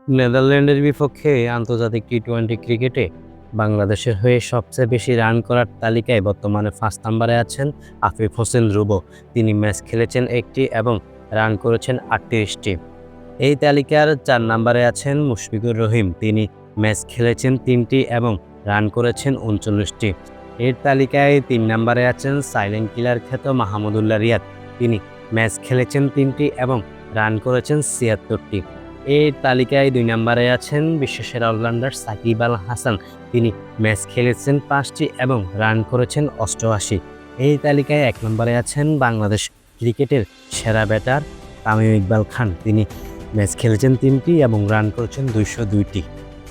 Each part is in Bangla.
নেদারল্যান্ডের বিপক্ষে আন্তর্জাতিক টি-টোয়েন্টি ক্রিকেটে বাংলাদেশের হয়ে সবচেয়ে বেশি রান করার তালিকায় বর্তমানে 5 নম্বরে আছেন আফিফ হোসেন ধ্রুব। তিনি ম্যাচ খেলেছেন 1টি এবং রান করেছেন 38টি। এই তালিকার 4 নম্বরে আছেন মুশফিকুর রহিম। তিনি ম্যাচ খেলেছেন 3টি এবং রান করেছেন 39টি। এর তালিকায় 3 নম্বরে আছেন সাইলেন্ট কিলার খ্যাত মাহমুদুল্লাহ রিয়াদ। তিনি ম্যাচ খেলেছেন 3টি এবং রান করেছেন 76টি। এই তালিকায় 2 নম্বরে আছেন বিশ্বসেরা অলরাউন্ডার সাকিব আল হাসান। তিনি ম্যাচ খেলেছেন 5টি এবং রান করেছেন 88। এই তালিকায় 1 নম্বরে আছেন বাংলাদেশ ক্রিকেটের সেরা ব্যাটার তামিম ইকবাল খান। তিনি ম্যাচ খেলেছেন 3টি এবং রান করেছেন 202টি।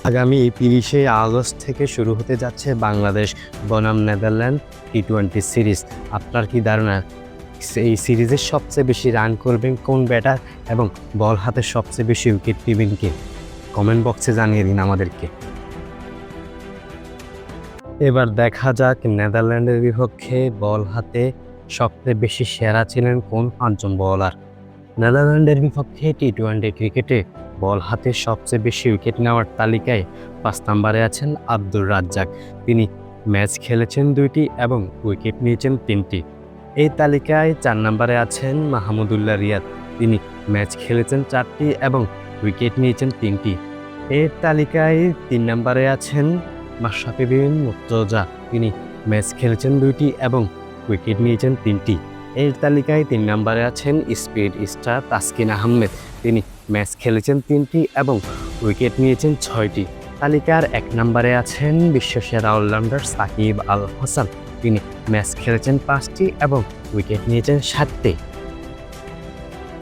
আগামী 30শে আগস্ট থেকে শুরু হতে যাচ্ছে বাংলাদেশ বনাম নেদারল্যান্ড টি-20 সিরিজ। আপনার কি ধারণা এই সিরিজের সবচেয়ে বেশি রান করবেন কোন ব্যাটার এবং বল হাতে সবচেয়ে বেশি উইকেট নেবেন কে? কমেন্ট বক্সে জানিয়ে দিন আমাদেরকে। এবার দেখা যাক নেদারল্যান্ডের বিপক্ষে বল হাতে সবচেয়ে বেশি সেরা ছিলেন কোন 5 জন বোলার। নেদারল্যান্ডের বিপক্ষে টি-20 ক্রিকেটে বল হাতে সবচেয়ে বেশি উইকেট নেওয়ার তালিকায় 5 নম্বরে আছেন আব্দুর রাজ্জাক। তিনি ম্যাচ খেলেছেন 2টি এবং উইকেট নিয়েছেন 3টি। এই তালিকায় 4 নম্বরে আছেন মাহমুদুল্লাহ রিয়াদ। তিনি ম্যাচ খেলেছেন 4টি এবং উইকেট নিয়েছেন 3টি। এর তালিকায় 3 নম্বরে আছেন মাশরাফি বিন মুর্তজা। তিনি ম্যাচ খেলেছেন 2টি এবং উইকেট নিয়েছেন 3টি। এর তালিকায় 3 নম্বরে আছেন স্পিড স্টার তাসকিন আহমেদ। তিনি ম্যাচ খেলেছেন 3টি এবং উইকেট নিয়েছেন 6টি। তালিকার 1 নম্বরে আছেন বিশ্বসেরা অলরাউন্ডার সাকিব আল হাসান। তিনি ম্যাচ খেলেছেন 5টি এবং উইকেট নিয়েছেন 7টি।